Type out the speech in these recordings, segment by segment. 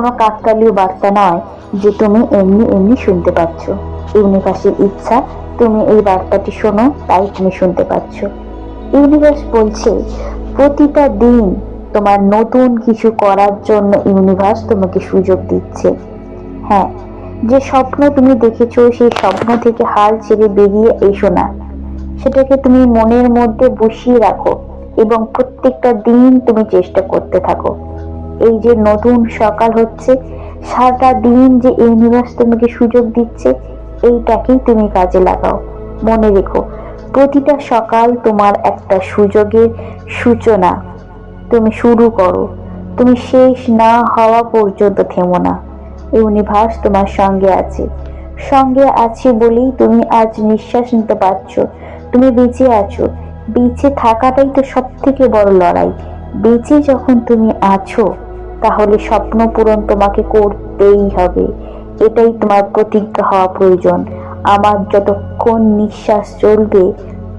কোনো কাকতালীয় বার্তা নয় যে তুমি এমনি এমনি শুনতে পাচ্ছ। ইউনিভার্সের ইচ্ছা তুমি এই বার্তাটি শোনো, তাই তুমি শুনতে পাচ্ছ। ইউনিভার্স বলছে প্রতিটা দিন তোমার নতুন কিছু করার জন্য ইউনিভার্স তোমাকে সুযোগ দিচ্ছে। হ্যাঁ, যে স্বপ্ন তুমি দেখেছো সেই স্বপ্ন থেকে হাল ছেড়ে বেরিয়ে এসো না, সেটাকে তুমি মনের মধ্যে বসিয়ে রাখো এবং প্রত্যেকটা দিন তুমি চেষ্টা করতে থাকো। এই যে নতুন সকাল হচ্ছে, সারাটা দিন যে ইউনিভার্স তোমাকে সুযোগ দিচ্ছে, এইটাকেই তুমি কাজে লাগাও। মনে রেখো, প্রতিটা সকাল তোমার একটা সুযোগের সূচনা। তুমি শুরু করো, তুমি শেষ না হওয়া পর্যন্ত থেমো না। ইউনিভার্স তোমার সঙ্গে আছে বলেই তুমি আজ নিঃশ্বাস নিতে পারছো, তুমি বেঁচে আছো। বেঁচে থাকাটাই তো সব থেকে বড় লড়াই। বেঁচে যখন তুমি আছো, তাহলে স্বপ্ন পূরণ তোমাকে করতেই হবে। এটাই তোমার প্রতিজ্ঞা হওয়া প্রয়োজন। আমার যতক্ষণ নিঃশ্বাস চলবে,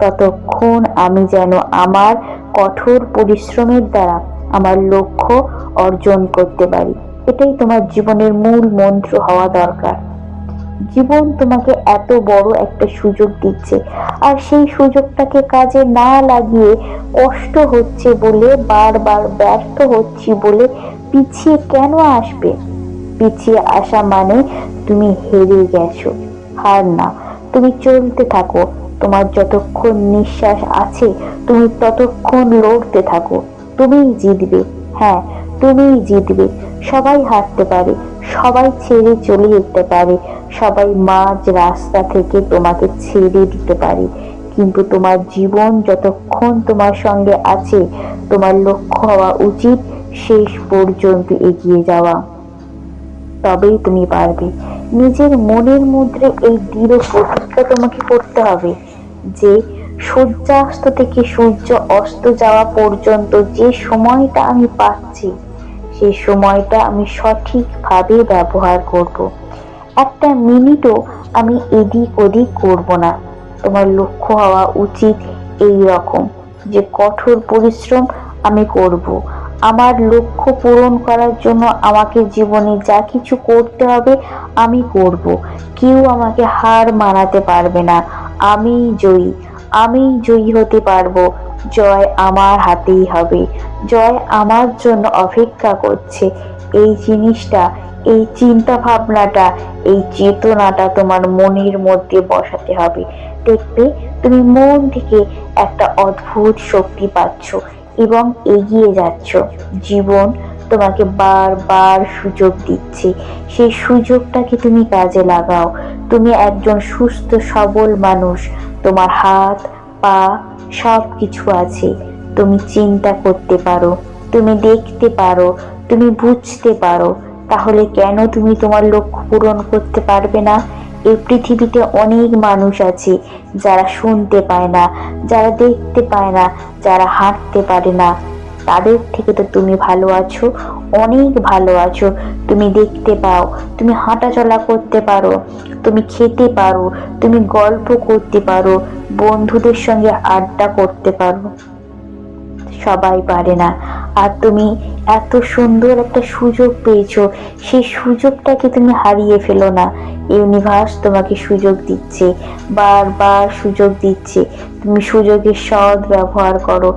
ততক্ষণ আমি যেন আমার কঠোর পরিশ্রমের দ্বারা আমার লক্ষ্য অর্জন করতে পারি। এটাই তোমার জীবনের মূল মন্ত্র হওয়া দরকার। জীবন তোমাকে এত বড় একটা সুযোগ দিচ্ছে, আর সেই সুযোগটাকে কাজে না লাগিয়ে কষ্ট হচ্ছে বলে, বারবার ব্যর্থ হচ্ছি বলে পিছিয়ে কেন আসবে? পিছিয়ে আসা মানে তুমি হেরে গেছো। হার না, তুমি চলতে থাকো। তোমার যতক্ষণ নিঃশ্বাস আছে, তুমি ততক্ষণ লড়তে থাকো। তুমিই জিতবে। হ্যাঁ, তুমিই জিতবে। সবাই হারতে পারে, সবাই ছেড়ে চলে যেতে পারে, সবাই মাঝ রাস্তা থেকে তোমাকে ছেড়ে দিতে পারে, কিন্তু তোমার জীবন যতক্ষণ তোমার সঙ্গে আছে, তোমার লক্ষ্য হওয়া উচিত শেষ পর্যন্ত এগিয়ে যাওয়া। তবেই তুমি পারবে। নিজের মনের মধ্যে এই দৃঢ় প্রতিজ্ঞা তোমাকে করতে হবে যে সূর্যাস্ত থেকে সূর্য অস্ত যাওয়া পর্যন্ত যে সময়টা আমি পাচ্ছি, সেই সময়টা আমি সঠিকভাবে ব্যবহার করব। একটা মিনিটও আমি এদিক ওদিক করব না। তোমার লক্ষ্য হওয়া উচিত এই রকম যে কঠোর পরিশ্রম আমি করব। আমার লক্ষ্য পূরণ করার জন্য আমাকে জীবনে যা কিছু করতে হবে আমি করব। কেউ আমাকে হার মানাতে পারবে না। আমি জয়ী হতে পারবো। জয় আমার হাতেই হবে। জয় আমার জন্য অপেক্ষা করছে। এই জিনিসটা, এই চিন্তা ভাবনাটা, এই চেতনাটা তোমার মনের মধ্যে বসাতে হবে। দেখবে তুমি মন থেকে একটা অদ্ভুত শক্তি পাচ্ছ এবং এগিয়ে যাচ্ছ। জীবন তোমাকে বারবার সুযোগ দিচ্ছে, সেই সুযোগটাকে তুমি কাজে লাগাও। তুমি একজন সুস্থ সবল মানুষ। তোমার হাত পা সব কিছু আছে। তুমি চিন্তা করতে পারো, তুমি দেখতে পারো, তুমি বুঝতে পারো। তাহলে কেন তুমি তোমার লক্ষ্য পূরণ করতে পারবে না? এই পৃথিবীতে অনেক মানুষ আছে যারা শুনতে পায় না, যারা দেখতে পায় না, যারা হাঁটতে পারে না। তাদের থেকে তো তুমি ভালো আছো, অনেক ভালো আছো। তুমি দেখতে পাও, তুমি হাঁটা চলা করতে পারো, তুমি খেতে পারো, তুমি গল্প করতে পারো, বন্ধুদের সঙ্গে আড্ডা করতে পারো। সবাই পারে না। আর তুমি এত সুন্দর একটা সুযোগ পেয়েছো, সেই সুযোগটাকে তুমি হারিয়ে ফেলো না। ইউনিভার্স তোমাকে সুযোগ দিচ্ছে, বারবার সুযোগ দিচ্ছে। তুমি সুযোগের সৎ ব্যবহার করো।